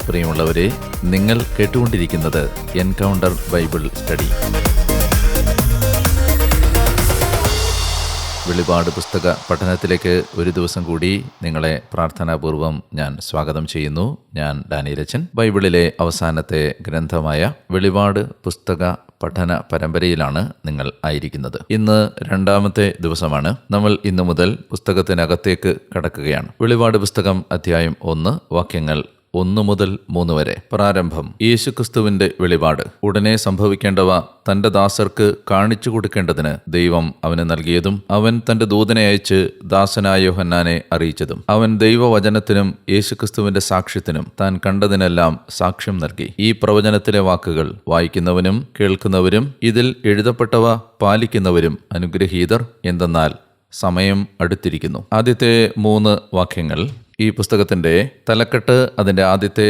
പ്രിയമുള്ളവരെ, നിങ്ങൾ കേട്ടുകൊണ്ടിരിക്കുന്നത് എൻകൗണ്ടർ ബൈബിൾ സ്റ്റഡി. വെളിപാട് പുസ്തക പഠനത്തിലേക്ക് ഒരു ദിവസം കൂടി നിങ്ങളെ പ്രാർത്ഥനാപൂർവം ഞാൻ സ്വാഗതം ചെയ്യുന്നു. ഞാൻ ഡാനിയലച്ചൻ. ബൈബിളിലെ അവസാനത്തെ ഗ്രന്ഥമായ വെളിപാട് പുസ്തക പഠന പരമ്പരയിലാണ് നിങ്ങൾ ആയിരിക്കുന്നത്. ഇന്ന് രണ്ടാമത്തെ ദിവസമാണ്. നമ്മൾ ഇന്നു മുതൽ പുസ്തകത്തിനകത്തേക്ക് കടക്കുകയാണ്. വെളിപാട് പുസ്തകം അധ്യായം 1, വാക്യങ്ങൾ 1 മുതൽ 3 വരെ. പ്രാരംഭം. യേശുക്രിസ്തുവിന്റെ വെളിപാട്. ഉടനെ സംഭവിക്കേണ്ടവ തന്റെ ദാസർക്ക് കാണിച്ചു കൊടുക്കേണ്ടതിന് ദൈവം അവന് നൽകിയതും അവൻ തന്റെ ദൂതനെ അയച്ച് ദാസനായ യോഹന്നാനെ അറിയിച്ചതും. അവൻ ദൈവവചനത്തിനും യേശുക്രിസ്തുവിന്റെ സാക്ഷ്യത്തിനും താൻ കണ്ടതിനെല്ലാം സാക്ഷ്യം നൽകി. ഈ പ്രവചനത്തിലെ വാക്കുകൾ വായിക്കുന്നവനും കേൾക്കുന്നവരും ഇതിൽ എഴുതപ്പെട്ടവ പാലിക്കുന്നവരും അനുഗ്രഹീതർ. എന്തെന്നാൽ സമയം അടുത്തിരിക്കുന്നു. ആദ്യത്തെ 3 വാക്യങ്ങൾ ഈ പുസ്തകത്തിന്റെ തലക്കെട്ട് അതിന്റെ ആദ്യത്തെ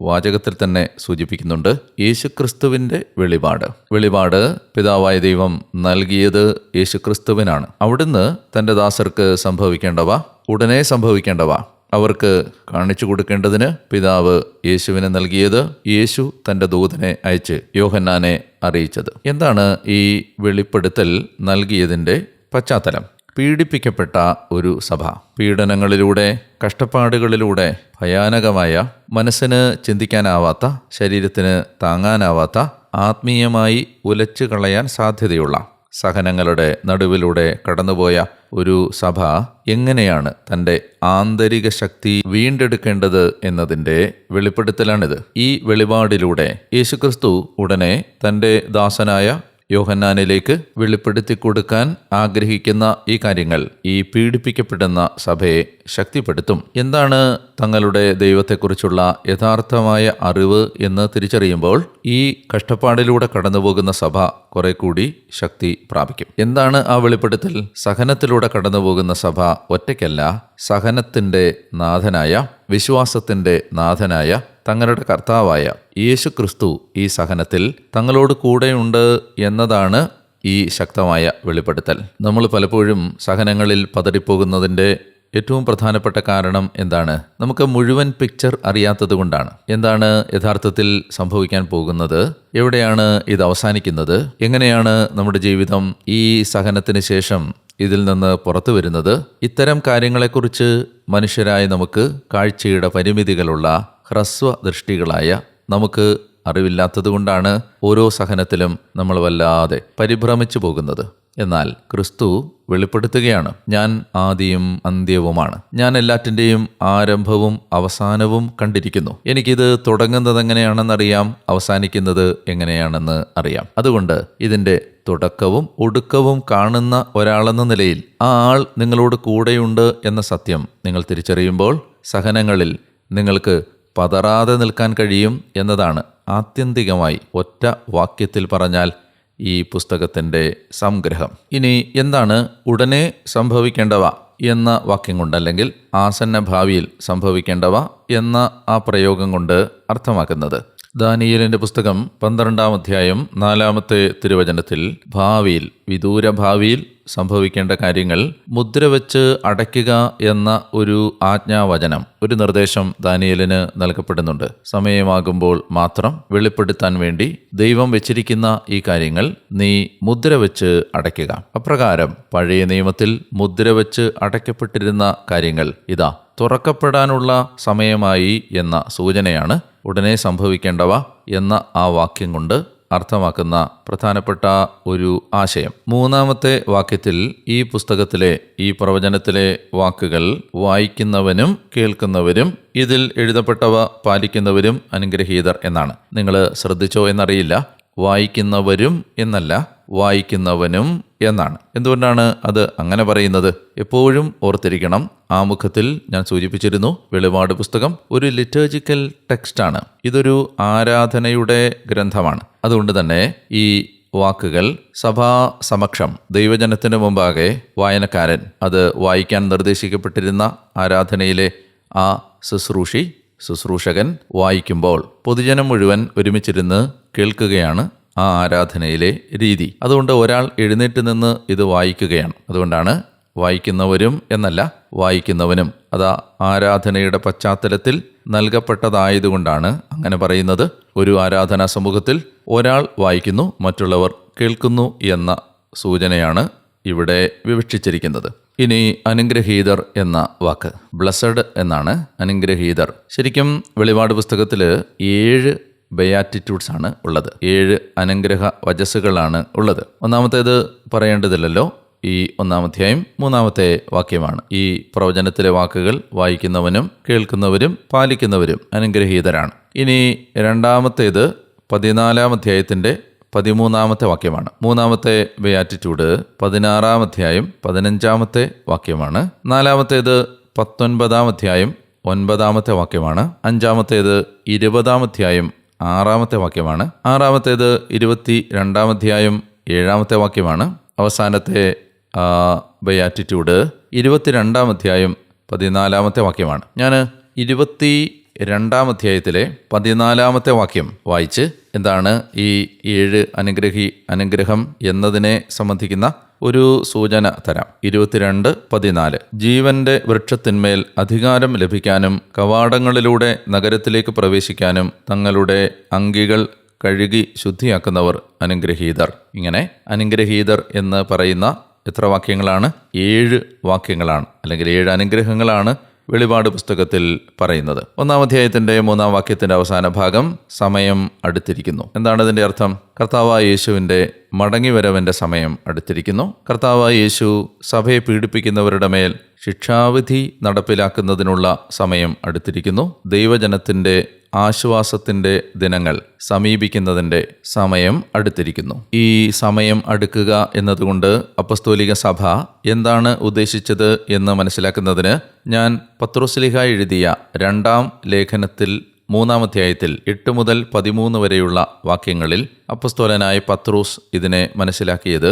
വാചകത്തിൽ തന്നെ സൂചിപ്പിക്കുന്നുണ്ട്. യേശുക്രിസ്തുവിന്റെ വെളിപാട്. വെളിപാട് പിതാവായ ദൈവം നൽകിയത് യേശുക്രിസ്തുവിനാണ്. അവിടുന്ന് തന്റെ ദാസർക്ക് സംഭവിക്കേണ്ടവ, ഉടനെ സംഭവിക്കേണ്ടവ അവർക്ക് കാണിച്ചു കൊടുക്കേണ്ടതിന് പിതാവ് യേശുവിനെ നൽകിയത്, യേശു തന്റെ ദൂതനെ അയച്ച് യോഹന്നാനെ അറിയിച്ചത്. എന്താണ് ഈ വെളിപ്പെടുത്തൽ നൽകിയതിന്റെ പശ്ചാത്തലം? പീഡിപ്പിക്കപ്പെട്ട ഒരു സഭ, പീഡനങ്ങളിലൂടെ, കഷ്ടപ്പാടുകളിലൂടെ, ഭയാനകമായ, മനസ്സിന് ചിന്തിക്കാനാവാത്ത, ശരീരത്തിന് താങ്ങാനാവാത്ത, ആത്മീയമായി ഉലച്ചു കളയാൻ സാധ്യതയുള്ള സഹനങ്ങളുടെ നടുവിലൂടെ കടന്നുപോയ ഒരു സഭ എങ്ങനെയാണ് തൻ്റെ ആന്തരിക ശക്തി വീണ്ടെടുക്കേണ്ടത് എന്നതിൻ്റെ വെളിപ്പെടുത്തലാണിത്. ഈ വെളിപാടിലൂടെ യേശുക്രിസ്തു ഉടനെ തൻ്റെ ദാസനായ യോഹന്നാനിലേക്ക് വെളിപ്പെടുത്തി കൊടുക്കാൻ ആഗ്രഹിക്കുന്ന ഈ കാര്യങ്ങൾ ഈ പീഡിപ്പിക്കപ്പെടുന്ന സഭയെ ശക്തിപ്പെടുത്തും. എന്താണ് തങ്ങളുടെ ദൈവത്തെക്കുറിച്ചുള്ള യഥാർത്ഥമായ അറിവ് എന്ന് തിരിച്ചറിയുമ്പോൾ ഈ കഷ്ടപ്പാടിലൂടെ കടന്നുപോകുന്ന സഭ കുറെ കൂടി ശക്തി പ്രാപിക്കും. എന്താണ് ആ വെളിപ്പെടുത്തൽ? സഹനത്തിലൂടെ കടന്നുപോകുന്ന സഭ ഒറ്റയ്ക്കല്ല, സഹനത്തിൻ്റെ നാഥനായ, വിശ്വാസത്തിൻ്റെ നാഥനായ തങ്ങളുടെ കർത്താവായ യേശുക്രിസ്തു ഈ സഹനത്തിൽ തങ്ങളോട് കൂടെയുണ്ട് എന്നതാണ് ഈ ശക്തമായ വെളിപ്പെടുത്തൽ. നമ്മൾ പലപ്പോഴും സഹനങ്ങളിൽ പതറിപ്പോകുന്നതിൻ്റെ ഏറ്റവും പ്രധാനപ്പെട്ട കാരണം എന്താണ്? നമുക്ക് മുഴുവൻ പിക്ചർ അറിയാത്തത് കൊണ്ടാണ്. എന്താണ് യഥാർത്ഥത്തിൽ സംഭവിക്കാൻ പോകുന്നത്? എവിടെയാണ് ഇത് അവസാനിക്കുന്നത്? എങ്ങനെയാണ് നമ്മുടെ ജീവിതം ഈ സഹനത്തിന് ശേഷം ഇതിൽ നിന്ന് പുറത്തു വരുന്നത്? ഇത്തരം കാര്യങ്ങളെക്കുറിച്ച് മനുഷ്യരായ നമുക്ക്, കാഴ്ചയുടെ പരിമിതികളുള്ള ഹ്രസ്വദൃഷ്ടികളായ നമുക്ക് അറിവില്ലാത്തതുകൊണ്ടാണ് ഓരോ സഹനത്തിലും നമ്മൾ വല്ലാതെ പരിഭ്രമിച്ചു പോകുന്നത്. എന്നാൽ ക്രിസ്തു വെളിപ്പെടുത്തുകയാണ്, ഞാൻ ആദിയും അന്ത്യവുമാണ്. ഞാൻ എല്ലാറ്റിൻ്റെയും ആരംഭവും അവസാനവും കണ്ടിരിക്കുന്നു. എനിക്കിത് തുടങ്ങുന്നത് എങ്ങനെയാണെന്നറിയാം, അവസാനിക്കുന്നത് എങ്ങനെയാണെന്ന് അറിയാം. അതുകൊണ്ട് ഇതിൻ്റെ തുടക്കവും ഒടുക്കവും കാണുന്ന ഒരാളെന്ന നിലയിൽ ആ ആൾ നിങ്ങളോട് കൂടെയുണ്ട് എന്ന സത്യം നിങ്ങൾ തിരിച്ചറിയുമ്പോൾ സഹനങ്ങളിൽ നിങ്ങൾക്ക് പതറാതെ നിൽക്കാൻ കഴിയും എന്നതാണ് ആത്യന്തികമായി ഒറ്റ വാക്യത്തിൽ പറഞ്ഞാൽ ഈ പുസ്തകത്തിൻ്റെ സംഗ്രഹം. ഇനി എന്താണ് ഉടനെ സംഭവിക്കേണ്ടവ എന്ന വാക്യം കൊണ്ട്, അല്ലെങ്കിൽ ആസന്ന ഭാവിയിൽ സംഭവിക്കേണ്ടവ എന്ന ആ പ്രയോഗം കൊണ്ട് അർത്ഥമാക്കുന്നത്? ദാനിയേലിന്റെ പുസ്തകം 12-ാം അധ്യായം 4-ാമത്തെ തിരുവചനത്തിൽ ഭാവിയിൽ, വിദൂര ഭാവിയിൽ സംഭവിക്കേണ്ട കാര്യങ്ങൾ മുദ്രവെച്ച് അടയ്ക്കുക എന്ന ഒരു ആജ്ഞാവചനം, ഒരു നിർദ്ദേശം ദാനിയേലിന് നൽകപ്പെടുന്നുണ്ട്. സമയമാകുമ്പോൾ മാത്രം വെളിപ്പെടുത്താൻ വേണ്ടി ദൈവം വെച്ചിരിക്കുന്ന ഈ കാര്യങ്ങൾ നീ മുദ്രവെച്ച് അടയ്ക്കുക. അപ്രകാരം പഴയ നിയമത്തിൽ മുദ്രവെച്ച് അടയ്ക്കപ്പെട്ടിരുന്ന കാര്യങ്ങൾ ഇതാ തുറക്കപ്പെടാനുള്ള സമയമായി എന്ന സൂചനയാണ് ഉടനെ സംഭവിക്കേണ്ടവ എന്ന ആ വാക്യം കൊണ്ട് അർത്ഥമാക്കുന്ന പ്രധാനപ്പെട്ട ഒരു ആശയം. 3-ാമത്തെ വാക്യത്തിൽ ഈ പുസ്തകത്തിലെ, ഈ പ്രവചനത്തിലെ വാക്കുകൾ വായിക്കുന്നവനും കേൾക്കുന്നവരും ഇതിൽ എഴുതപ്പെട്ടവ പാലിക്കുന്നവരും അനുഗ്രഹീതർ എന്നാണ്. നിങ്ങൾ ശ്രദ്ധിച്ചോ എന്നറിയില്ല. വായിക്കുന്നവരും എന്നല്ല, വായിക്കുന്നവനും എന്നാണ്. എന്തുകൊണ്ടാണ് അത് അങ്ങനെ പറയുന്നത്? എപ്പോഴും ഓർത്തിരിക്കണം, ആമുഖത്തിൽ ഞാൻ സൂചിപ്പിച്ചിരുന്നു, വെളിപാട് പുസ്തകം ഒരു ലിറ്റർജിക്കൽ ടെക്സ്റ്റാണ്. ഇതൊരു ആരാധനയുടെ ഗ്രന്ഥമാണ്. അതുകൊണ്ട് തന്നെ ഈ വാക്കുകൾ സഭാസമക്ഷം ദൈവജനത്തിന് മുമ്പാകെ വായനക്കാരൻ, അത് വായിക്കാൻ നിർദ്ദേശിക്കപ്പെട്ടിരുന്ന ആരാധനയിലെ ആ ശുശ്രൂഷകൻ വായിക്കുമ്പോൾ പൊതുജനം മുഴുവൻ ഒരുമിച്ചിരുന്ന് കേൾക്കുകയാണ് ആ ആരാധനയിലെ രീതി. അതുകൊണ്ട് ഒരാൾ എഴുന്നേറ്റ് നിന്ന് ഇത് വായിക്കുകയാണ്. അതുകൊണ്ടാണ് വായിക്കുന്നവരും എന്നല്ല, വായിക്കുന്നവനും. അത് ആരാധനയുടെ പശ്ചാത്തലത്തിൽ നൽകപ്പെട്ടതായതുകൊണ്ടാണ് അങ്ങനെ പറയുന്നത്. ഒരു ആരാധനാ സമൂഹത്തിൽ ഒരാൾ വായിക്കുന്നു, മറ്റുള്ളവർ കേൾക്കുന്നു എന്ന സൂചനയാണ് ഇവിടെ വിവക്ഷിച്ചിരിക്കുന്നത്. ഇനി അനുഗ്രഹീതർ എന്ന വാക്ക്, ബ്ലസഡ് എന്നാണ് അനുഗ്രഹീതർ. ശരിക്കും വെളിപാട് പുസ്തകത്തിൽ 7 ബെയാറ്റിറ്റ്യൂഡ്സ് ആണ് ഉള്ളത്. 7 അനുഗ്രഹ വചസ്സുകളാണ് ഉള്ളത്. ഒന്നാമത്തേത് പറയേണ്ടതില്ലല്ലോ, ഈ 1-ാം അധ്യായം 3-ാമത്തെ വാക്യമാണ്. ഈ പ്രവചനത്തിലെ വാക്കുകൾ വായിക്കുന്നവനും കേൾക്കുന്നവരും പാലിക്കുന്നവരും അനുഗ്രഹീതരാണ്. ഇനി 2-ാമത്തേത് 14-ാം അധ്യായത്തിൻ്റെ 13-ാമത്തെ വാക്യമാണ്. 3-ാമത്തെ ബെയാറ്റിറ്റ്യൂഡ് 16-ാം അധ്യായം 15-ാമത്തെ വാക്യമാണ്. 4-ാമത്തേത് 19-ാം അധ്യായം 9-ാമത്തെ വാക്യമാണ്. 5-ാമത്തേത് 20-ാം അധ്യായം 6-ാമത്തെ വാക്യമാണ്. 6-ാമത്തേത് 22-ാം അധ്യായം 7-ാമത്തെ വാക്യമാണ്. അവസാനത്തെ ബെയാറ്റിറ്റ്യൂഡ് 22-ാം അധ്യായം 14-ാമത്തെ വാക്യമാണ്. ഞാൻ 22-ാം അധ്യായത്തിലെ 14-ാമത്തെ വാക്യം വായിച്ച് എന്താണ് ഈ 7 അനുഗ്രഹം എന്നതിനെ സംബന്ധിക്കുന്ന ഒരു സൂചന തരാം. 22:14 ജീവന്റെ വൃക്ഷത്തിന്മേൽ അധികാരം ലഭിക്കാനും കവാടങ്ങളിലൂടെ നഗരത്തിലേക്ക് പ്രവേശിക്കാനും തങ്ങളുടെ അങ്കികൾ കഴുകി ശുദ്ധിയാക്കുന്നവർ അനുഗ്രഹീതർ. ഇങ്ങനെ അനുഗ്രഹീതർ എന്ന് പറയുന്ന എത്ര വാക്യങ്ങളാണ്? 7 വാക്യങ്ങളാണ്, അല്ലെങ്കിൽ 7 അനുഗ്രഹങ്ങളാണ് വെളിപാട് പുസ്തകത്തിൽ പറയുന്നത്. 1-ാം അധ്യായത്തിൻ്റെ 3-ാം വാക്യത്തിൻ്റെ അവസാന ഭാഗം സമയം അടുത്തിരിക്കുന്നു. എന്താണ് ഇതിൻ്റെ അർത്ഥം? കർത്താവായ യേശുവിൻ്റെ മടങ്ങിവരവിൻ്റെ സമയം അടുത്തിരിക്കുന്നു. കർത്താവായ യേശു സഭയെ പീഡിപ്പിക്കുന്നവരുടെ മേൽ ശിക്ഷാവിധി നടപ്പിലാക്കുന്നതിനുള്ള സമയം അടുത്തിരിക്കുന്നു. ദൈവജനത്തിൻ്റെ ആശ്വാസത്തിൻ്റെ ദിനങ്ങൾ സമീപിക്കുന്നതിൻ്റെ സമയം അടുത്തിരിക്കുന്നു. ഈ സമയം അടുക്കുക എന്നതുകൊണ്ട് അപ്പസ്തോലിക സഭ എന്താണ് ഉദ്ദേശിച്ചത് എന്ന് മനസ്സിലാക്കുന്നതിന് ഞാൻ പത്രോസ്ലീഹ എഴുതിയ 2-ാം ലേഖനത്തിൽ 3-ാം അധ്യായത്തിൽ 8 മുതൽ 13 വരെയുള്ള വാക്യങ്ങളിൽ അപ്പസ്തോലനായ പത്രോസ് ഇതിനെ മനസ്സിലാക്കിയത്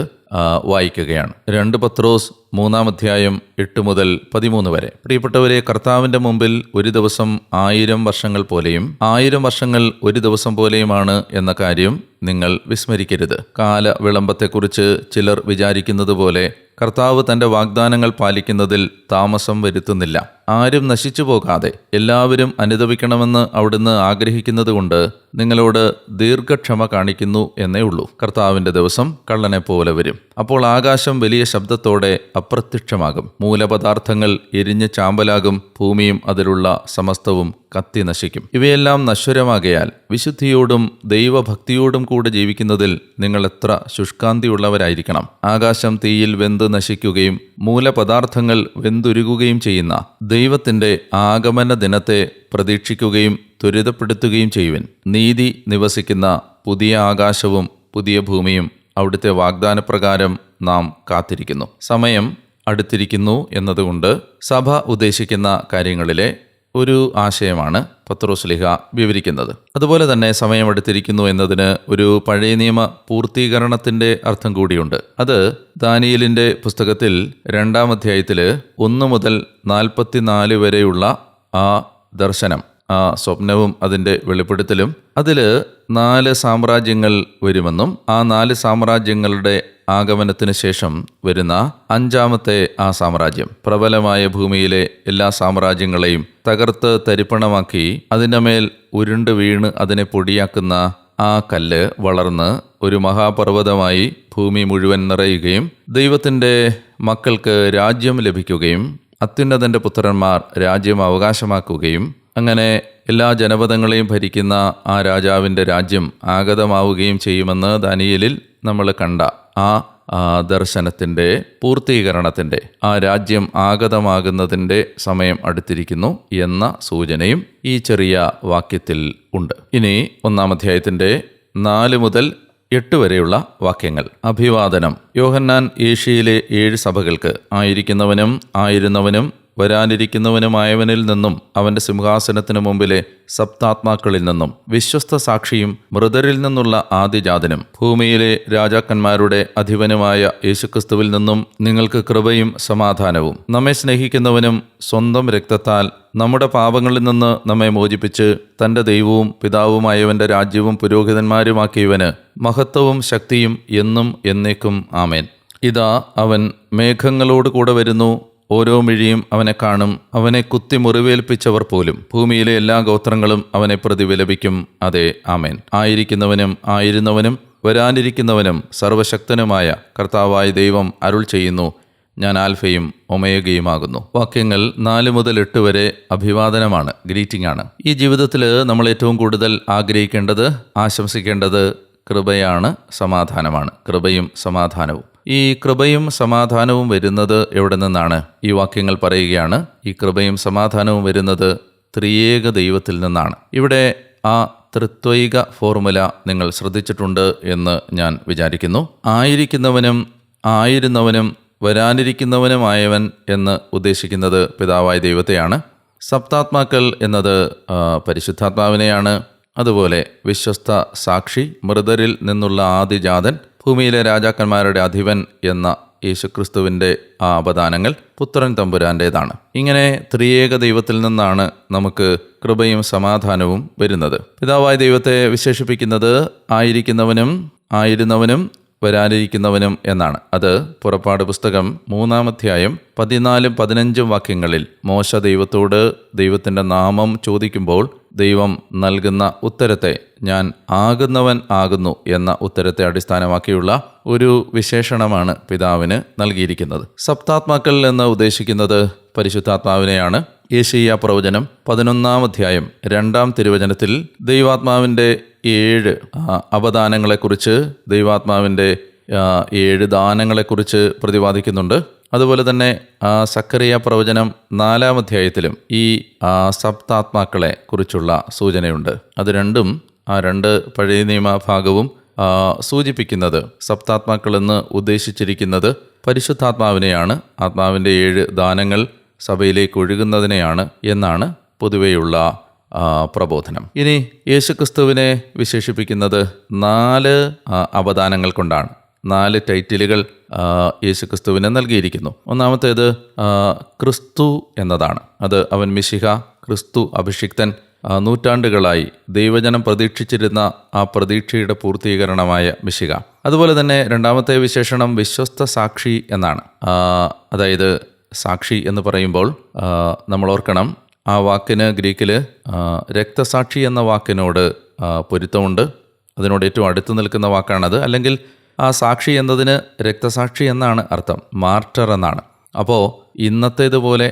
വായിക്കുകയാണ്. 2 പത്രോസ് 3-ാം അധ്യായം 8 മുതൽ 13 വരെ. പ്രിയപ്പെട്ടവരെ, കർത്താവിൻ്റെ മുമ്പിൽ ഒരു ദിവസം 1000 വർഷങ്ങൾ പോലെയും 1000 വർഷങ്ങൾ ഒരു ദിവസം പോലെയുമാണ് എന്ന കാര്യം നിങ്ങൾ വിസ്മരിക്കരുത്. കാല വിളംബത്തെക്കുറിച്ച് ചിലർ വിചാരിക്കുന്നത് പോലെ കർത്താവ് തൻ്റെ വാഗ്ദാനങ്ങൾ പാലിക്കുന്നതിൽ താമസം വരുത്തുന്നില്ല. ആരും നശിച്ചു പോകാതെ എല്ലാവരും അനുതപിക്കണമെന്ന് അവിടുന്ന് ആഗ്രഹിക്കുന്നതുകൊണ്ട് നിങ്ങളോട് ദീർഘക്ഷമ കാണിക്കുന്നു എന്നേ ഉള്ളൂ. കർത്താവിൻ്റെ ദിവസം കള്ളനെ പോലെ വരും. അപ്പോൾ ആകാശം വലിയ ശബ്ദത്തോടെ അപ്രത്യക്ഷമാകും, മൂലപദാർത്ഥങ്ങൾ എരിഞ്ഞ് ചാമ്പലാകും, ഭൂമിയും അതിലുള്ള സമസ്തവും കത്തി നശിക്കും. ഇവയെല്ലാം നശ്വരമാകയാൽ വിശുദ്ധിയോടും ദൈവഭക്തിയോടും കൂടെ ജീവിക്കുന്നതിൽ നിങ്ങൾ എത്ര ശുഷ്കാന്തിയുള്ളവരായിരിക്കണം. ആകാശം തീയിൽ വെന്ത് നശിക്കുകയും മൂലപദാർത്ഥങ്ങൾ വെന്തുരുകുകയും ചെയ്യുന്ന ദൈവത്തിൻ്റെ ആഗമന ദിനത്തെ പ്രതീക്ഷിക്കുകയും ത്വരിതപ്പെടുത്തുകയും ചെയ്യുവിൻ. നീതി നിവസിക്കുന്ന പുതിയ ആകാശവും പുതിയ ഭൂമിയും അവിടുത്തെ വാഗ്ദാനപ്രകാരം നാം കാത്തിരിക്കുന്നു. സമയം അടുത്തിരിക്കുന്നു എന്നതുകൊണ്ട് സഭ ഉദ്ദേശിക്കുന്ന കാര്യങ്ങളിലെ ഒരു ആശയമാണ് പത്രോസ്ലീഹ വിവരിക്കുന്നത്. അതുപോലെ തന്നെ സമയം അടുത്തിരിക്കുന്നു എന്നതിന് ഒരു പഴയ നിയമ പൂർത്തീകരണത്തിൻ്റെ അർത്ഥം കൂടിയുണ്ട്. അത് ദാനിയേലിൻ്റെ പുസ്തകത്തിൽ 2-ാം അധ്യായത്തിൽ 1 മുതൽ 44 വരെയുള്ള ആ ദർശനം, ആ സ്വപ്നവും അതിൻ്റെ വെളിപ്പെടുത്തലും, അതിൽ 4 സാമ്രാജ്യങ്ങൾ വരുമെന്നും ആ 4 സാമ്രാജ്യങ്ങളുടെ ആഗമനത്തിന് ശേഷം വരുന്ന 5-ാമത്തെ ആ സാമ്രാജ്യം പ്രബലമായ ഭൂമിയിലെ എല്ലാ സാമ്രാജ്യങ്ങളെയും തകർത്ത് തരിപ്പണമാക്കി അതിൻ്റെ മേൽ ഉരുണ്ട് വീണ് അതിനെ പൊടിയാക്കുന്ന ആ കല്ല് വളർന്ന് ഒരു മഹാപർവ്വതമായി ഭൂമി മുഴുവൻ നിറയുകയും ദൈവത്തിൻ്റെ മക്കൾക്ക് രാജ്യം ലഭിക്കുകയും അത്യുന്നതൻ്റെ പുത്രന്മാർ രാജ്യം അവകാശമാക്കുകയും അങ്ങനെ എല്ലാ ജനപദങ്ങളെയും ഭരിക്കുന്ന ആ രാജാവിൻ്റെ രാജ്യം ആഗതമാവുകയും ചെയ്യുമെന്ന് ദാനിയേലിൽ നമ്മൾ കണ്ട ആ ദർശനത്തിൻ്റെ പൂർത്തീകരണത്തിൻ്റെ, ആ രാജ്യം ആഗതമാകുന്നതിൻ്റെ സമയം അടുത്തിരിക്കുന്നു എന്ന സൂചനയും ഈ ചെറിയ വാക്യത്തിൽ ഉണ്ട്. ഇനി 1-ാം അധ്യായത്തിൻ്റെ 4 മുതൽ 8 വരെയുള്ള വാക്യങ്ങൾ. അഭിവാദനം. യോഹന്നാൻ ഏഷ്യയിലെ 7 സഭകൾക്ക് ആയിരിക്കുന്നവനും ആയിരുന്നവനും വരാനിരിക്കുന്നവനുമായവനിൽ നിന്നും അവൻ്റെ സിംഹാസനത്തിനു മുമ്പിലെ സപ്താത്മാക്കളിൽ നിന്നും വിശ്വസ്ത സാക്ഷിയും മൃതരിൽ നിന്നുള്ള ആദിജാതനും ഭൂമിയിലെ രാജാക്കന്മാരുടെ അധിപനുമായ യേശുക്രിസ്തുവിൽ നിന്നും നിങ്ങൾക്ക് കൃപയും സമാധാനവും. നമ്മെ സ്നേഹിക്കുന്നവനും സ്വന്തം രക്തത്താൽ നമ്മുടെ പാപങ്ങളിൽ നിന്ന് നമ്മെ മോചിപ്പിച്ച് തൻ്റെ ദൈവവും പിതാവുമായവൻ്റെ രാജ്യവും പുരോഹിതന്മാരുമാക്കിയവന് മഹത്വവും ശക്തിയും എന്നും എന്നേക്കും ആമേൻ. ഇതാ അവൻ മേഘങ്ങളോട് കൂടെ വരുന്നു, ഓരോ മിഴിയും അവനെ കാണും. അവനെ കുത്തി മുറിവേൽപ്പിച്ചവർ പോലും ഭൂമിയിലെ എല്ലാ ഗോത്രങ്ങളും അവനെ പ്രതി വിലപിക്കും. അതെ, ആമേൻ. ആയിരിക്കുന്നവനും ആയിരുന്നവനും വരാനിരിക്കുന്നവനും സർവശക്തനുമായ കർത്താവായ ദൈവം അരുൾ ചെയ്യുന്നു, ഞാൻ ആൽഫയും ഒമേഗയുമാകുന്നു. വാക്യങ്ങൾ 4 മുതൽ 8 വരെ അഭിവാദനമാണ്, ഗ്രീറ്റിംഗ് ആണ്. ഈ ജീവിതത്തിൽ നമ്മൾ ഏറ്റവും കൂടുതൽ ആഗ്രഹിക്കേണ്ടത്, ആശംസിക്കേണ്ടത് കൃപയാണ്, സമാധാനമാണ്. കൃപയും സമാധാനവും. ഈ കൃപയും സമാധാനവും വരുന്നത് എവിടെ നിന്നാണ്? ഈ വാക്യങ്ങൾ പറയുകയാണ്, ഈ കൃപയും സമാധാനവും വരുന്നത് ത്രിയേക ദൈവത്തിൽ നിന്നാണ്. ഇവിടെ ആ ത്രിത്വൈക ഫോർമുല നിങ്ങൾ ശ്രദ്ധിച്ചിട്ടുണ്ട് എന്ന് ഞാൻ വിചാരിക്കുന്നു. ആയിരിക്കുന്നവനും ആയിരുന്നവനും വരാനിരിക്കുന്നവനുമായവൻ എന്ന് ഉദ്ദേശിക്കുന്നത് പിതാവായ ദൈവത്തെയാണ്. സപ്താത്മാക്കൾ എന്നത് പരിശുദ്ധാത്മാവിനെയാണ്. അതുപോലെ വിശ്വസ്ത സാക്ഷി, മൃതരിൽ നിന്നുള്ള ആദിജാതൻ, ഭൂമിയിലെ രാജാക്കന്മാരുടെ അധിപൻ എന്ന യേശുക്രിസ്തുവിൻ്റെ ആ അപദാനങ്ങൾ പുത്രൻ തമ്പുരാൻ്റേതാണ്. ഇങ്ങനെ ത്രിയേക ദൈവത്തിൽ നിന്നാണ് നമുക്ക് കൃപയും സമാധാനവും വരുന്നത്. പിതാവായ ദൈവത്തെ വിശേഷിപ്പിക്കുന്നത് ആയിരിക്കുന്നവനും ആയിരുന്നവനും വരാനിരിക്കുന്നവനും എന്നാണ്. അത് പുറപ്പാട് പുസ്തകം 3-ാം അധ്യായം 14-15 വാക്യങ്ങളിൽ മോശ ദൈവത്തോട് ദൈവത്തിൻ്റെ നാമം ചോദിക്കുമ്പോൾ ദൈവം നൽകുന്ന ഉത്തരത്തെ, ഞാൻ ആകുന്നവൻ ആകുന്നു എന്ന ഉത്തരത്തെ അടിസ്ഥാനമാക്കിയുള്ള ഒരു വിശേഷണമാണ് പിതാവിന് നൽകിയിരിക്കുന്നത്. സപ്താത്മാക്കൾ എന്ന് ഉദ്ദേശിക്കുന്നത് പരിശുദ്ധാത്മാവിനെയാണ്. യേശയ്യാ പ്രവചനം 11-ാം അധ്യായം 2-ാം തിരുവചനത്തിൽ ദൈവാത്മാവിൻ്റെ 7 അവദാനങ്ങളെക്കുറിച്ച്, ദൈവാത്മാവിൻ്റെ 7 ദാനങ്ങളെക്കുറിച്ച് പ്രതിപാദിക്കുന്നുണ്ട്. അതുപോലെ തന്നെ സക്കറിയ പ്രവചനം 4-ാം അധ്യായത്തിലും ഈ സപ്താത്മാക്കളെ കുറിച്ചുള്ള സൂചനയുണ്ട്. അത് രണ്ടും, ആ 2 പഴയ നിയമഭാഗവും സൂചിപ്പിക്കുന്നത്, സപ്താത്മാക്കളെന്ന് ഉദ്ദേശിച്ചിരിക്കുന്നത് പരിശുദ്ധാത്മാവിനെയാണ്. ആത്മാവിൻ്റെ 7 ദാനങ്ങൾ സഭയിലേക്ക് ഒഴുകുന്നതിനെയാണ് എന്നാണ് പൊതുവെയുള്ള പ്രബോധനം. ഇനി യേശുക്രിസ്തുവിനെ വിശേഷിപ്പിക്കുന്നത് 4 അവദാനങ്ങൾ കൊണ്ടാണ്. 4 ടൈറ്റിലുകൾ യേശുക്രിസ്തുവിന് നൽകിയിരിക്കുന്നു. ഒന്നാമത്തേത് ക്രിസ്തു എന്നതാണ്. അത് അവൻ മിശിഹ, ക്രിസ്തു അഭിഷിക്തൻ, നൂറ്റാണ്ടുകളായി ദൈവജനം പ്രതീക്ഷിച്ചിരുന്ന ആ പ്രതീക്ഷയുടെ പൂർത്തീകരണമായ മിശിഹ. അതുപോലെ തന്നെ രണ്ടാമത്തെ വിശേഷണം വിശ്വസ്ത സാക്ഷി എന്നാണ്. അതായത് സാക്ഷി എന്ന് പറയുമ്പോൾ നമ്മൾ ഓർക്കണം, ആ വാക്കിന് ഗ്രീക്കിൽ രക്തസാക്ഷി എന്ന വാക്കിനോട് പൊരുത്തമുണ്ട്. അതിനോട് ഏറ്റവും അടുത്ത് നിൽക്കുന്ന വാക്കാണത്. അല്ലെങ്കിൽ ആ സാക്ഷി എന്നതിന് രക്തസാക്ഷി എന്നാണ് അർത്ഥം, മാർട്ടർ എന്നാണ്. അപ്പോൾ ഇന്നത്തേതുപോലെ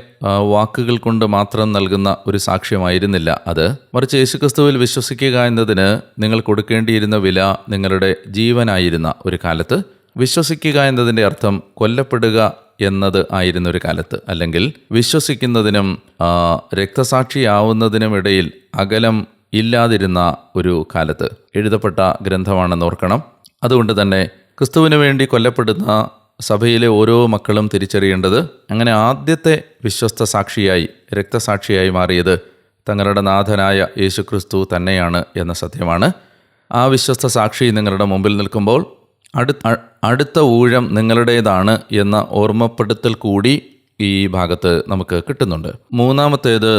വാക്കുകൾ കൊണ്ട് മാത്രം നൽകുന്ന ഒരു സാക്ഷ്യമായിരുന്നില്ല അത്. മറിച്ച് യേശുക്രിസ്തുവിൽ വിശ്വസിക്കുക എന്നതിന് നിങ്ങൾ കൊടുക്കേണ്ടിയിരുന്ന വില നിങ്ങളുടെ ജീവനായിരുന്ന ഒരു കാലത്ത്. വിശ്വസിക്കുക എന്നതിൻ്റെ അർത്ഥം കൊല്ലപ്പെടുക എന്നത് ആയിരുന്ന ഒരു കാലത്ത്. അല്ലെങ്കിൽ വിശ്വസിക്കുന്നതിനും രക്തസാക്ഷിയാവുന്നതിനും ഇടയിൽ അകലം ഇല്ലാതിരുന്ന ഒരു കാലത്ത് എഴുതപ്പെട്ട ഗ്രന്ഥമാണെന്ന് ഓർക്കണം. അതുകൊണ്ട് തന്നെ ക്രിസ്തുവിന് വേണ്ടി കൊല്ലപ്പെടുന്ന സഭയിലെ ഓരോ മക്കളും തിരിച്ചറിയേണ്ടത്, അങ്ങനെ ആദ്യത്തെ വിശ്വസ്ത സാക്ഷിയായി, രക്തസാക്ഷിയായി മാറിയത് തങ്ങളുടെ നാഥനായ യേശുക്രിസ്തു തന്നെയാണ് എന്ന സത്യമാണ്. ആ വിശ്വസ്ത സാക്ഷി നിങ്ങളുടെ മുമ്പിൽ നിൽക്കുമ്പോൾ അടുത്ത ഊഴം നിങ്ങളുടേതാണ് എന്ന ഓർമ്മപ്പെടുത്തൽ കൂടി ഈ ഭാഗത്ത് നമുക്ക് കിട്ടുന്നുണ്ട്. മൂന്നാമത്തേത്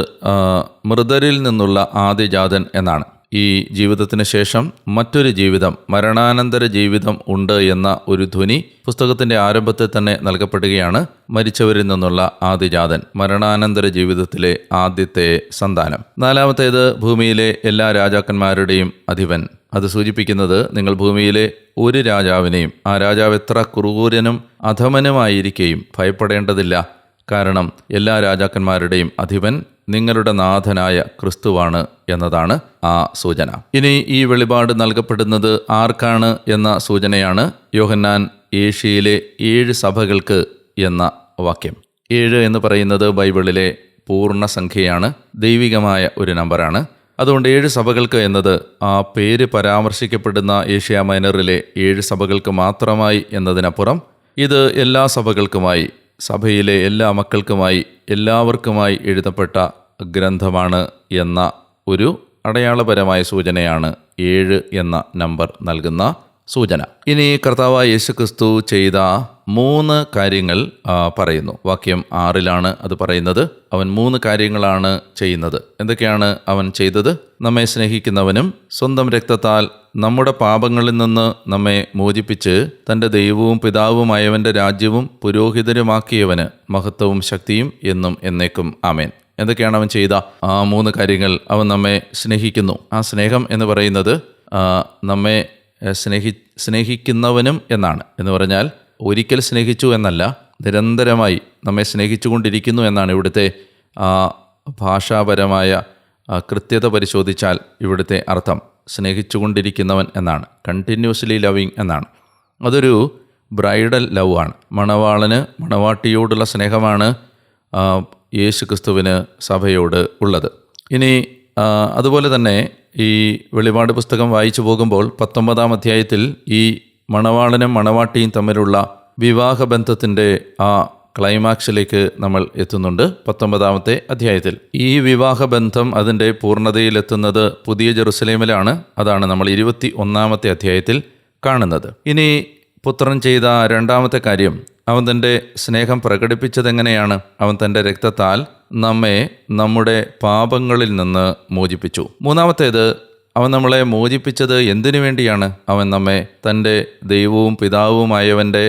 മൃതരിൽ നിന്നുള്ള ആദിജാതൻ എന്നാണ്. ഈ ജീവിതത്തിന് ശേഷം മറ്റൊരു ജീവിതം, മരണാനന്തര ജീവിതം ഉണ്ട് എന്ന ഒരു ധ്വനി പുസ്തകത്തിൻ്റെ ആരംഭത്തിൽ തന്നെ നൽകപ്പെടുകയാണ്. മരിച്ചവരിൽ നിന്നുള്ള ആദിജാതൻ, മരണാനന്തര ജീവിതത്തിലെ ആദ്യത്തെ സന്താനം. നാലാമത്തേത് ഭൂമിയിലെ എല്ലാ രാജാക്കന്മാരുടെയും അധിപൻ. അത് സൂചിപ്പിക്കുന്നത് നിങ്ങൾ ഭൂമിയിലെ ഒരു രാജാവിനെയും, ആ രാജാവ് എത്ര ക്രൂരനും അധമനുമായിരിക്കുകയും ഭയപ്പെടേണ്ടതില്ല. കാരണം എല്ലാ രാജാക്കന്മാരുടെയും അധിപൻ നിങ്ങളുടെ നാഥനായ ക്രിസ്തുവാണ് എന്നതാണ് ആ സൂചന. ഇനി ഈ വെളിപാട് നൽകപ്പെടുന്നത് ആർക്കാണ് എന്ന സൂചനയാണ്. യോഹന്നാൻ ഏഷ്യയിലെ 7 സഭകൾക്ക് എന്ന വാക്യം. 7 എന്ന് പറയുന്നത് ബൈബിളിലെ പൂർണ്ണസംഖ്യയാണ്, ദൈവികമായ ഒരു നമ്പറാണ്. അതുകൊണ്ട് 7 സഭകൾക്ക് എന്നത് ആ പേര് പരാമർശിക്കപ്പെടുന്ന ഏഷ്യ മൈനറിലെ 7 സഭകൾക്ക് മാത്രമായി എന്നതിനപ്പുറം ഇത് എല്ലാ സഭകൾക്കുമായി, സഭയിലെ എല്ലാ മക്കൾക്കുമായി, എല്ലാവർക്കുമായി എഴുതപ്പെട്ട ഗ്രന്ഥമാണ് എന്ന ഒരു അടയാളപരമായ സൂചനയാണ് 7 എന്ന നമ്പർ നൽകുന്ന സൂചന. ഇനി കർത്താവായ യേശുക്രിസ്തു ചെയ്ത 3 കാര്യങ്ങൾ പറയുന്നു. വാക്യം 6 അത് പറയുന്നത്. അവൻ 3 കാര്യങ്ങളാണ് ചെയ്യുന്നത്. എന്തൊക്കെയാണ് അവൻ ചെയ്തത്? നമ്മെ സ്നേഹിക്കുന്നവനും സ്വന്തം രക്തത്താൽ നമ്മുടെ പാപങ്ങളിൽ നിന്ന് നമ്മെ മോചിപ്പിച്ച് തൻ്റെ ദൈവവും പിതാവുമായവൻ്റെ രാജ്യവും പുരോഹിതരുമാക്കിയവന് മഹത്വവും ശക്തിയും എന്നും എന്നേക്കും ആമേൻ. എന്തൊക്കെയാണ് അവൻ ചെയ്ത ആ 3 കാര്യങ്ങൾ? അവൻ നമ്മെ സ്നേഹിക്കുന്നു. ആ സ്നേഹം എന്ന് പറയുന്നത് നമ്മെ സ്നേഹിക്കുന്നവനും എന്നാണ്. എന്ന് പറഞ്ഞാൽ ഒരിക്കൽ സ്നേഹിച്ചു എന്നല്ല, നിരന്തരമായി നമ്മെ സ്നേഹിച്ചുകൊണ്ടിരിക്കുന്നു എന്നാണ് ഇവിടുത്തെ ഭാഷാപരമായ കൃത്യത പരിശോധിച്ചാൽ ഇവിടുത്തെ അർത്ഥം. സ്നേഹിച്ചുകൊണ്ടിരിക്കുന്നവൻ എന്നാണ്, കണ്ടിന്യൂസ്ലി ലവിങ് എന്നാണ്. അതൊരു ബ്രൈഡൽ ലവ് ആണ്. മണവാളന് മണവാട്ടിയോടുള്ള സ്നേഹമാണ് യേശു ക്രിസ്തുവിന് സഭയോട് ഉള്ളത്. ഇനി അതുപോലെ തന്നെ ഈ വെളിപാട് പുസ്തകം വായിച്ചു പോകുമ്പോൾ 19-ാം അധ്യായത്തിൽ ഈ മണവാളനും മണവാട്ടിയും തമ്മിലുള്ള വിവാഹബന്ധത്തിൻ്റെ ആ ക്ലൈമാക്സിലേക്ക് നമ്മൾ എത്തുന്നുണ്ട് 19-ാമത്തെ അധ്യായത്തിൽ. ഈ വിവാഹബന്ധം അതിൻ്റെ പൂർണ്ണതയിലെത്തുന്നത് പുതിയ ജെറുസലേമിലാണ്. അതാണ് നമ്മൾ 21-ാമത്തെ അധ്യായത്തിൽ കാണുന്നത്. ഇനി പുത്രൻ ചെയ്ത 2-ാമത്തെ കാര്യം, അവൻ തൻ്റെ സ്നേഹം പ്രകടിപ്പിച്ചതെങ്ങനെയാണ്? അവൻ തൻ്റെ രക്തത്താൽ നമ്മെ നമ്മുടെ പാപങ്ങളിൽ നിന്ന് മോചിപ്പിച്ചു. 3-ാമത്തേത്, അവൻ നമ്മളെ മോചിപ്പിച്ചത് എന്തിനു വേണ്ടിയാണ്? അവൻ നമ്മെ തൻ്റെ ദൈവവും പിതാവുമായവൻ്റെ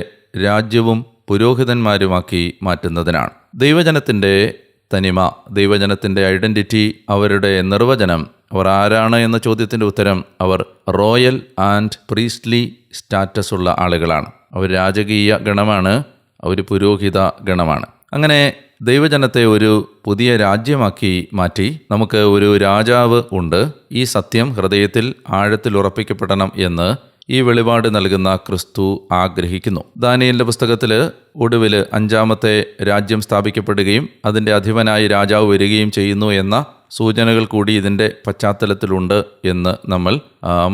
രാജ്യവും പുരോഹിതന്മാരുമാക്കി മാറ്റുന്നതിനാണ്. ദൈവജനത്തിൻ്റെ തനിമ, ദൈവജനത്തിൻ്റെ ഐഡൻറ്റിറ്റി, അവരുടെ നിർവചനം, അവർ ആരാണ് എന്ന ചോദ്യത്തിൻ്റെ ഉത്തരം, അവർ റോയൽ ആൻഡ് പ്രീസ്റ്റ്ലി സ്റ്റാറ്റസ് ഉള്ള ആളുകളാണ്. അവർ രാജകീയ ഗണമാണ്, അവർ പുരോഹിത ഗണമാണ്. അങ്ങനെ ദൈവജനത്തെ ഒരു പുതിയ രാജ്യമാക്കി മാറ്റി. നമുക്ക് ഒരു രാജാവ് ഉണ്ട്. ഈ സത്യം ഹൃദയത്തിൽ ആഴത്തിൽ ഉറപ്പിക്കപ്പെടണം എന്ന് ഈ വെളിപാട് നൽകുന്ന ക്രിസ്തു ആഗ്രഹിക്കുന്നു. ദാനിയേലിന്റെ പുസ്തകത്തിൽ ഒടുവിൽ 5-ാമത്തെ രാജ്യം സ്ഥാപിക്കപ്പെടുകയും അതിൻ്റെ അധിപനായി രാജാവ് വരികയും ചെയ്യുന്നു എന്ന സൂചനകൾ കൂടി ഇതിൻ്റെ പശ്ചാത്തലത്തിലുണ്ട് എന്ന് നമ്മൾ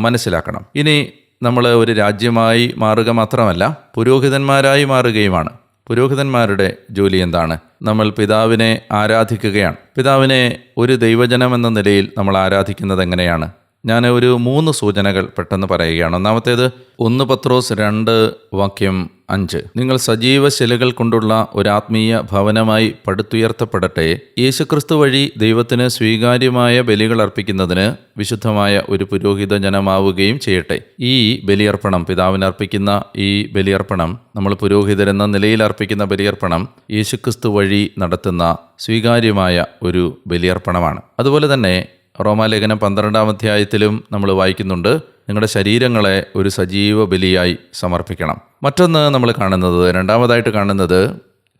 മനസ്സിലാക്കണം. ഇനി നമ്മൾ ഒരു രാജ്യമായി മാറുക മാത്രമല്ല, പുരോഹിതന്മാരായി മാറുകയുമാണ്. പുരോഹിതന്മാരുടെ ജോലി എന്താണ്? നമ്മൾ പിതാവിനെ ആരാധിക്കുകയാണ്. പിതാവിനെ ഒരു ദൈവജനം എന്ന നിലയിൽ നമ്മൾ ആരാധിക്കുന്നത് എങ്ങനെയാണ്? ഞാൻ ഒരു 3 സൂചനകൾ പെട്ടെന്ന് പറയുകയാണ്. ഒന്നാമത്തേത് 1 പത്രോസ് 2:5, നിങ്ങൾ സജീവ ശിലകൾ കൊണ്ടുള്ള ഒരാത്മീയ ഭവനമായി പടുത്തുയർത്തപ്പെടട്ടെ, യേശുക്രിസ്തു വഴി ദൈവത്തിന് സ്വീകാര്യമായ ബലികൾ അർപ്പിക്കുന്നതിന് വിശുദ്ധമായ ഒരു പുരോഹിത ജനമാവുകയും ചെയ്യട്ടെ. ഈ ബലിയർപ്പണം, പിതാവിന് അർപ്പിക്കുന്ന ഈ ബലിയർപ്പണം, നമ്മൾ പുരോഹിതരെന്ന നിലയിൽ അർപ്പിക്കുന്ന ബലിയർപ്പണം യേശുക്രിസ്തു വഴി നടത്തുന്ന സ്വീകാര്യമായ ഒരു ബലിയർപ്പണമാണ്. അതുപോലെ തന്നെ റോമാലേഖനം 12-ാം അധ്യായത്തിലും നമ്മൾ വായിക്കുന്നുണ്ട്, നിങ്ങളുടെ ശരീരങ്ങളെ ഒരു സജീവ ബലിയായി സമർപ്പിക്കണം. മറ്റൊന്ന് നമ്മൾ കാണുന്നത്, 2-ാമതായിട്ട് കാണുന്നത്,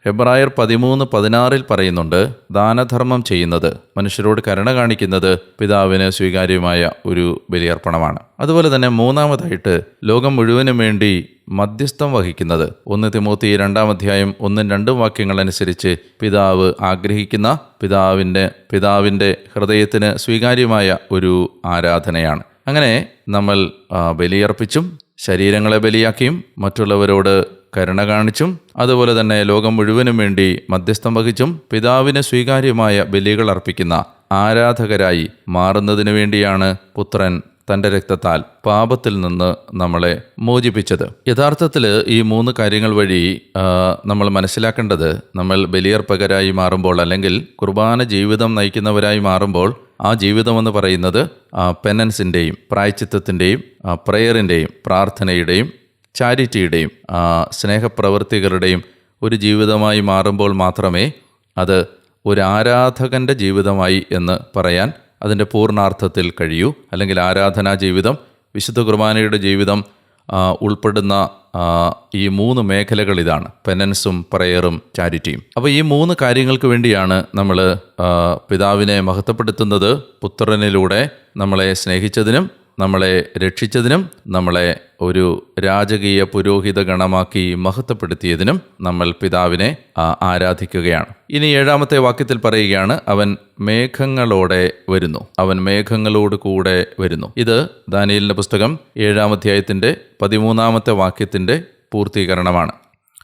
ഹെബ്രായർ 13:16 പറയുന്നുണ്ട്, ദാനധർമ്മം ചെയ്യുന്നത്, മനുഷ്യരോട് കരുണ കാണിക്കുന്നത് പിതാവിന് സ്വീകാര്യമായ ഒരു ബലിയർപ്പണമാണ്. അതുപോലെ തന്നെ 3-ാമതായിട്ട് ലോകം മുഴുവനും വേണ്ടി മധ്യസ്ഥം വഹിക്കുന്നത്. 1 തിമോത്തി 2-ാം അധ്യായം 1-2 വാക്യങ്ങളനുസരിച്ച് പിതാവ് ആഗ്രഹിക്കുന്ന, പിതാവിൻ്റെ ഹൃദയത്തിന് സ്വീകാര്യമായ ഒരു ആരാധനയാണ്. അങ്ങനെ നമ്മൾ ബലിയർപ്പിച്ചും ശരീരങ്ങളെ ബലിയാക്കിയും മറ്റുള്ളവരോട് കരുണ കാണിച്ചും അതുപോലെ തന്നെ ലോകം മുഴുവനും വേണ്ടി മധ്യസ്ഥം വഹിച്ചും പിതാവിന് സ്വീകാര്യമായ ബലികൾ അർപ്പിക്കുന്ന ആരാധകരായി മാറുന്നതിനു വേണ്ടിയാണ് പുത്രൻ തൻ്റെ രക്തത്താൽ പാപത്തിൽ നിന്ന് നമ്മളെ മോചിപ്പിച്ചത്. യഥാർത്ഥത്തിൽ ഈ 3 കാര്യങ്ങൾ വഴി നമ്മൾ മനസ്സിലാക്കേണ്ടത്, നമ്മൾ ബലിയർപ്പകരായി മാറുമ്പോൾ അല്ലെങ്കിൽ കുർബാന ജീവിതം നയിക്കുന്നവരായി മാറുമ്പോൾ ആ ജീവിതമെന്ന് പറയുന്നത് പെനൻസിൻ്റെയും പ്രായശ്ചിത്തത്തിൻ്റെയും പ്രയറിൻ്റെയും പ്രാർത്ഥനയുടെയും ചാരിറ്റിയുടെയും സ്നേഹപ്രവൃത്തികളുടെയും ഒരു ജീവിതമായി മാറുമ്പോൾ മാത്രമേ അത് ഒരു ആരാധകൻ്റെ ജീവിതമായി എന്ന് പറയാൻ അതിൻ്റെ പൂർണ്ണാർത്ഥത്തിൽ കഴിയൂ. അല്ലെങ്കിൽ ആരാധനാ ജീവിതം, വിശുദ്ധ കുർബാനയുടെ ജീവിതം ഉൾപ്പെടുന്ന ഈ 3 മേഖലകൾ ഇതാണ്: പെനൻസും പ്രയറും ചാരിറ്റിയും. അപ്പോൾ ഈ 3 കാര്യങ്ങൾക്ക് വേണ്ടിയാണ് നമ്മൾ പിതാവിനെ മഹത്വപ്പെടുത്തുന്നത്. പുത്രനിലൂടെ നമ്മളെ സ്നേഹിച്ചതിനും നമ്മളെ രക്ഷിച്ചതിനും നമ്മളെ ഒരു രാജകീയ പുരോഹിത ഗണമാക്കി മഹത്വപ്പെടുത്തിയതിനും നമ്മൾ പിതാവിനെ ആരാധിക്കുകയാണ്. ഇനി 7-ാമത്തെ വാക്യത്തിൽ പറയുകയാണ്, അവൻ മേഘങ്ങളോടെ വരുന്നു, അവൻ മേഘങ്ങളോട് കൂടെ വരുന്നു. ഇത് ദാനിയേലിന്റെ പുസ്തകം 7-ാം അധ്യായത്തിൻ്റെ 13-ാമത്തെ വാക്യത്തിൻ്റെ പൂർത്തീകരണമാണ്.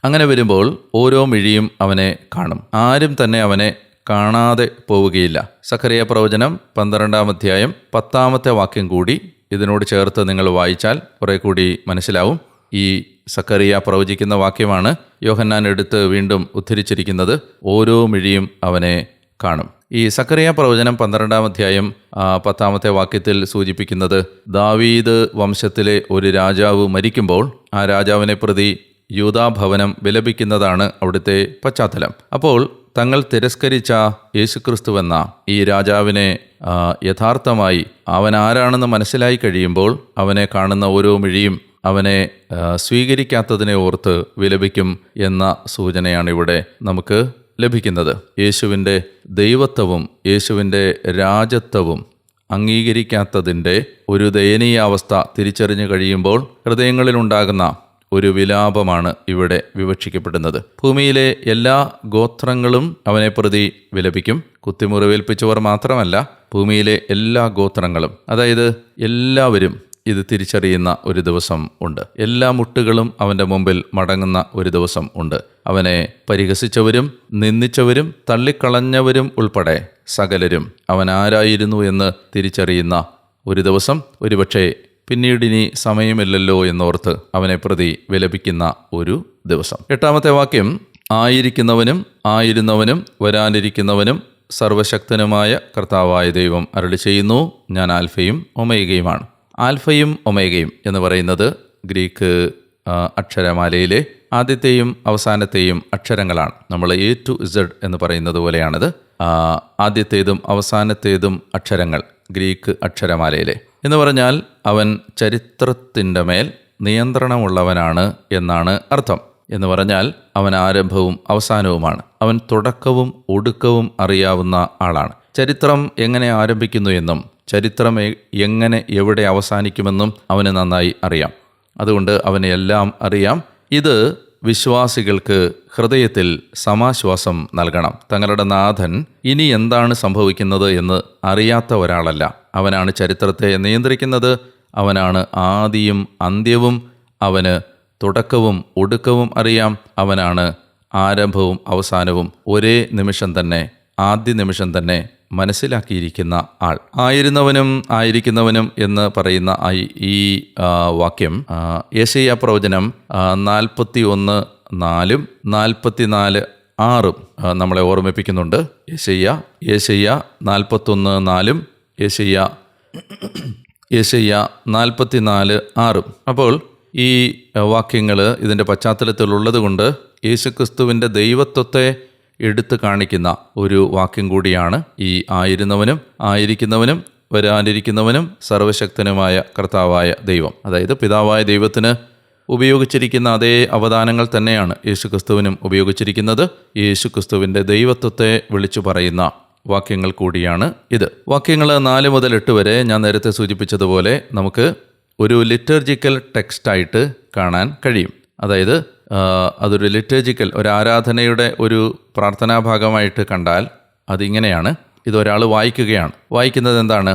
അങ്ങനെ വരുമ്പോൾ ഓരോ മിഴിയും അവനെ കാണും, ആരും തന്നെ അവനെ കാണാതെ പോവുകയില്ല. സഖറിയ പ്രവചനം 12-ാം അധ്യായം 10-ാമത്തെ വാക്യം കൂടി ഇതിനോട് ചേർത്ത് നിങ്ങൾ വായിച്ചാൽ കുറെ കൂടി മനസ്സിലാവും. ഈ സഖറിയ പ്രവചിക്കുന്ന വാക്യമാണ് യോഹന്നാൻ എടുത്ത് വീണ്ടും ഉദ്ധരിച്ചിരിക്കുന്നത്. ഓരോ മിഴിയും അവനെ കാണും. ഈ സക്കറിയ പ്രവചനം 12-ാം അധ്യായം 10-ാമത്തെ വാക്യത്തിൽ സൂചിപ്പിക്കുന്നത് ദാവീദ് വംശത്തിലെ ഒരു രാജാവ് മരിക്കുമ്പോൾ ആ രാജാവിനെ പ്രതി യൂദാഭവനം വിലപിക്കുന്നതാണ് അവിടുത്തെ പശ്ചാത്തലം. അപ്പോൾ തങ്ങൾ തിരസ്കരിച്ച യേശുക്രിസ്തുവെന്ന ഈ രാജാവിനെ യഥാർത്ഥമായി അവൻ ആരാണെന്ന് മനസ്സിലായി കഴിയുമ്പോൾ അവനെ കാണുന്ന ഓരോ മിഴിയും അവനെ സ്വീകരിക്കാത്തതിനെ ഓർത്ത് വിലപിക്കും എന്ന സൂചനയാണ് ഇവിടെ നമുക്ക് ലഭിക്കുന്നത്. യേശുവിൻ്റെ ദൈവത്വവും യേശുവിൻ്റെ രാജത്വവും അംഗീകരിക്കാത്തതിൻ്റെ ഒരു ദയനീയാവസ്ഥ തിരിച്ചറിഞ്ഞു കഴിയുമ്പോൾ ഹൃദയങ്ങളിലുണ്ടാകുന്ന ഒരു വിലാപമാണ് ഇവിടെ വിവക്ഷിക്കപ്പെടുന്നത്. ഭൂമിയിലെ എല്ലാ ഗോത്രങ്ങളും അവനെ പ്രതി വിലപിക്കും. കുത്തിമുറിവേൽപ്പിച്ചവർ മാത്രമല്ല, ഭൂമിയിലെ എല്ലാ ഗോത്രങ്ങളും, അതായത് എല്ലാവരും ഇത് തിരിച്ചറിയുന്ന ഒരു ദിവസം ഉണ്ട്. എല്ലാ മുട്ടുകളും അവൻ്റെ മുമ്പിൽ മടങ്ങുന്ന ഒരു ദിവസം ഉണ്ട്. അവനെ പരിഹസിച്ചവരും നിന്ദിച്ചവരും തള്ളിക്കളഞ്ഞവരും ഉൾപ്പെടെ സകലരും അവൻ ആരായിരുന്നു എന്ന് തിരിച്ചറിയുന്ന ഒരു ദിവസം, ഒരുപക്ഷെ പിന്നീടിനി സമയമില്ലല്ലോ എന്നോർത്ത് അവനെ പ്രതി വിലപിക്കുന്ന ഒരു ദിവസം. 8-ാമത്തെ വാക്യം, ആയിരിക്കുന്നവനും ആയിരുന്നവനും വരാനിരിക്കുന്നവനും സർവശക്തനുമായ കർത്താവായ ദൈവം അരുളി ചെയ്യുന്നു, ഞാൻ ആൽഫയും ഒമേഗയുമാണ്. ആൽഫയും ഒമേഗയും എന്ന് പറയുന്നത് ഗ്രീക്ക് അക്ഷരമാലയിലെ ആദ്യത്തെയും അവസാനത്തെയും അക്ഷരങ്ങളാണ്. നമ്മൾ A to Z എന്ന് പറയുന്നത് പോലെയാണത്. ആദ്യത്തേതും അവസാനത്തേതും അക്ഷരങ്ങൾ ഗ്രീക്ക് അക്ഷരമാലയിലെ. എന്ന് പറഞ്ഞാൽ അവൻ ചരിത്രത്തിൻ്റെ മേൽ നിയന്ത്രണമുള്ളവനാണ് എന്നാണ് അർത്ഥം. എന്ന് പറഞ്ഞാൽ അവൻ ആരംഭവും അവസാനവുമാണ്. അവൻ തുടക്കവും ഒടുക്കവും അറിയാവുന്ന ആളാണ്. ചരിത്രം എങ്ങനെ ആരംഭിക്കുന്നു എന്നും ചരിത്രം എങ്ങനെ എവിടെ അവസാനിക്കുമെന്നും അവന് നന്നായി അറിയാം. അതുകൊണ്ട് അവന് എല്ലാം അറിയാം. ഇത് വിശ്വാസികൾക്ക് ഹൃദയത്തിൽ സമാശ്വാസം നൽകണം. തങ്ങളുടെ നാഥൻ ഇനി എന്താണ് സംഭവിക്കുന്നത് എന്ന് അറിയാത്ത ഒരാളല്ല. അവനാണ് ചരിത്രത്തെ നിയന്ത്രിക്കുന്നത്. അവനാണ് ആദിയും അന്ത്യവും. അവന് തുടക്കവും ഒടുക്കവും അറിയാം. അവനാണ് ആരംഭവും അവസാനവും ഒരേ നിമിഷം തന്നെ, ആദ്യ നിമിഷം തന്നെ മനസ്സിലാക്കിയിരിക്കുന്ന ആൾ. ആയിരുന്നവനും ആയിരിക്കുന്നവനും എന്ന് പറയുന്ന ഈ വാക്യം യെശയ്യാ പ്രവചനം 41:4 44:6 നമ്മളെ ഓർമ്മിപ്പിക്കുന്നുണ്ട്. യെശയ്യാ 41:4 യെശയ്യാ 44:6. അപ്പോൾ ഈ വാക്യങ്ങൾ ഇതിൻ്റെ പശ്ചാത്തലത്തിലുള്ളത് കൊണ്ട് യേശുക്രിസ്തുവിൻ്റെ ദൈവത്വത്തെ എടുത്തു കാണിക്കുന്ന ഒരു വാക്യം കൂടിയാണ് ഈ ആയിരുന്നവനും ആയിരിക്കുന്നവനും വരാനിരിക്കുന്നവനും സർവശക്തനുമായ കർത്താവായ ദൈവം. അതായത് പിതാവായ ദൈവത്തിന് ഉപയോഗിച്ചിരിക്കുന്ന അതേ അവദാനങ്ങൾ തന്നെയാണ് യേശുക്രിസ്തുവിനും ഉപയോഗിച്ചിരിക്കുന്നത്. യേശുക്രിസ്തുവിൻ്റെ ദൈവത്വത്തെ വിളിച്ചു പറയുന്ന വാക്യങ്ങൾ കൂടിയാണ് ഇത്. വാക്യങ്ങൾ 4 മുതൽ 8 വരെ ഞാൻ നേരത്തെ സൂചിപ്പിച്ചതുപോലെ നമുക്ക് ഒരു ലിറ്റർജിക്കൽ ടെക്സ്റ്റായിട്ട് കാണാൻ കഴിയും. അതായത് അതൊരു ലിറ്റർജിക്കൽ, ഒരു ആരാധനയുടെ ഒരു പ്രാർത്ഥനാഭാഗമായിട്ട് കണ്ടാൽ അതിങ്ങനെയാണ്. ഇതൊരാൾ വായിക്കുകയാണ്. വായിക്കുന്നത് എന്താണ്?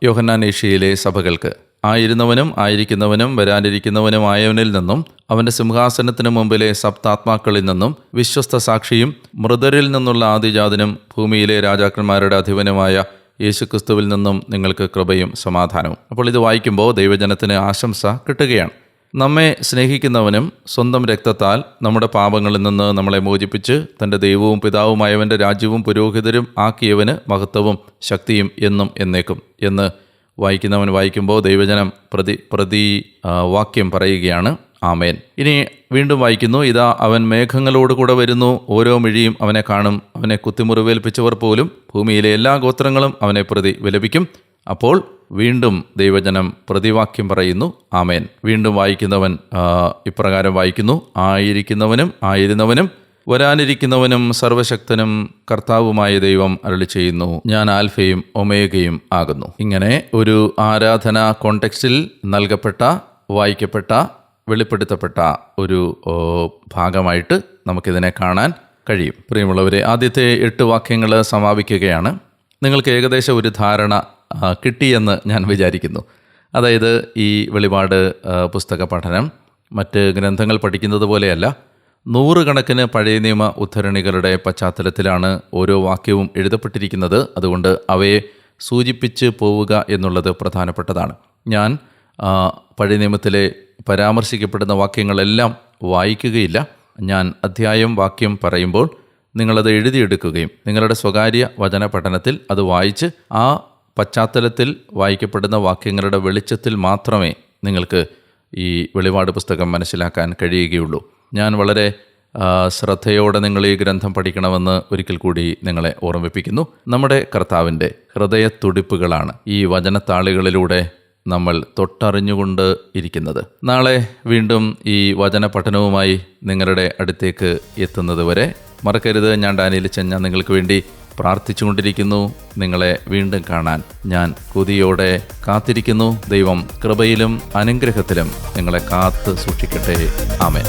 യോഹന്നാൻ ഏഷ്യയിലെ സഭകൾക്ക് ആയിരുന്നവനും ആയിരിക്കുന്നവനും വരാനിരിക്കുന്നവനുമായവനിൽ നിന്നും അവൻ്റെ സിംഹാസനത്തിന് മുമ്പിലെ സപ്താത്മാക്കളിൽ നിന്നും വിശ്വസ്ത സാക്ഷിയും മൃതരിൽ നിന്നുള്ള ആദിജാതനും ഭൂമിയിലെ രാജാക്കന്മാരുടെ അധിപനുമായ യേശുക്രിസ്തുവിൽ നിന്നും നിങ്ങൾക്ക് കൃപയും സമാധാനവും. അപ്പോൾ ഇത് വായിക്കുമ്പോൾ ദൈവജനത്തിന് ആശംസ കിട്ടുകയാണ്. നമ്മെ സ്നേഹിക്കുന്നവനും സ്വന്തം രക്തത്താൽ നമ്മുടെ പാപങ്ങളിൽ നിന്ന് നമ്മളെ മോചിപ്പിച്ച് തൻ്റെ ദൈവവും പിതാവുമായവൻ്റെ രാജ്യവും പുരോഹിതരും ആക്കിയവന് മഹത്വവും ശക്തിയും എന്നും എന്നേക്കും എന്ന് വായിക്കുന്നവൻ വായിക്കുമ്പോൾ ദൈവജനം പ്രതി വാക്യം പറയുകയാണ്, ആമേൻ. ഇനി വീണ്ടും വായിക്കുന്നു, ഇതാ അവൻ മേഘങ്ങളോടുകൂടെ വരുന്നു, ഓരോ മിഴിയും അവനെ കാണും, അവനെ കുത്തിമുറിവേൽപ്പിച്ചവർ പോലും ഭൂമിയിലെ എല്ലാ ഗോത്രങ്ങളും അവനെ പ്രതി വിലപിക്കും. അപ്പോൾ വീണ്ടും ദൈവജനം പ്രതിവാക്യം പറയുന്നു, ആമേൻ. വീണ്ടും വായിക്കുന്നവൻ ഇപ്രകാരം വായിക്കുന്നു, ആയിരിക്കുന്നവനും ആയിരുന്നവനും വരാനിരിക്കുന്നവനും സർവശക്തനും കർത്താവുമായ ദൈവം അരുളി ചെയ്യുന്നു, ഞാൻ ആൽഫയും ഒമേഗയും ആകുന്നു. ഇങ്ങനെ ഒരു ആരാധനാ കോണ്ടെക്സ്റ്റിൽ നൽകപ്പെട്ട, വായിക്കപ്പെട്ട, വെളിപ്പെടുത്തപ്പെട്ട ഒരു ഭാഗമായിട്ട് നമുക്കിതിനെ കാണാൻ കഴിയും. പ്രിയമുള്ളവരെ, ആദ്യത്തെ 8 വാക്യങ്ങൾ സമാപിക്കുകയാണ്. നിങ്ങൾക്ക് ഏകദേശം ഒരു ധാരണ കിട്ടിയെന്ന് ഞാൻ വിചാരിക്കുന്നു. അതായത് ഈ വെളിപാട് പുസ്തക പഠനം മറ്റ് ഗ്രന്ഥങ്ങൾ പഠിക്കുന്നത് പോലെയല്ല. 100 കണക്കിന് പഴയ നിയമ ഉദ്ധരണികളുടെ പശ്ചാത്തലത്തിലാണ് ഓരോ വാക്യവും എഴുതപ്പെട്ടിരിക്കുന്നത്. അതുകൊണ്ട് അവയെ സൂചിപ്പിച്ച് പോവുക എന്നുള്ളത് പ്രധാനപ്പെട്ടതാണ്. ഞാൻ പഴയ നിയമത്തിലെ പരാമർശിക്കപ്പെടുന്ന വാക്യങ്ങളെല്ലാം വായിക്കുകയില്ല. ഞാൻ അധ്യായം വാക്യം പറയുമ്പോൾ നിങ്ങളത് എഴുതിയെടുക്കുകയും നിങ്ങളുടെ സ്വകാര്യ വചന പഠനത്തിൽ അത് വായിച്ച് ആ പശ്ചാത്തലത്തിൽ വായിക്കപ്പെടുന്ന വാക്യങ്ങളുടെ വെളിച്ചത്തിൽ മാത്രമേ നിങ്ങൾക്ക് ഈ വെളിപാട് പുസ്തകം മനസ്സിലാക്കാൻ കഴിയുകയുള്ളൂ. ഞാൻ വളരെ ശ്രദ്ധയോടെ നിങ്ങൾ ഈ ഗ്രന്ഥം പഠിക്കണമെന്ന് ഒരിക്കൽ കൂടി നിങ്ങളെ ഓർമ്മിപ്പിക്കുന്നു. നമ്മുടെ കർത്താവിൻ്റെ ഹൃദയത്തുടിപ്പുകളാണ് ഈ വചനത്താളുകളിലൂടെ നമ്മൾ തൊട്ടറിഞ്ഞുകൊണ്ട് ഇരിക്കുന്നത്. നാളെ വീണ്ടും ഈ വചന പഠനവുമായി നിങ്ങളുടെ അടുത്തേക്ക് എത്തുന്നത് വരെ മറക്കരുത്, ഞാൻ ഡാനിയേൽ ചെഞ്ഞ നിങ്ങൾക്ക് വേണ്ടി പ്രാർത്ഥിച്ചുകൊണ്ടിരിക്കുന്നു. നിങ്ങളെ വീണ്ടും കാണാൻ ഞാൻ കൊതിയോടെ കാത്തിരിക്കുന്നു. ദൈവം കൃപയിലും അനുഗ്രഹത്തിലും നിങ്ങളെ കാത്ത് സൂക്ഷിക്കട്ടെ. ആമേൻ.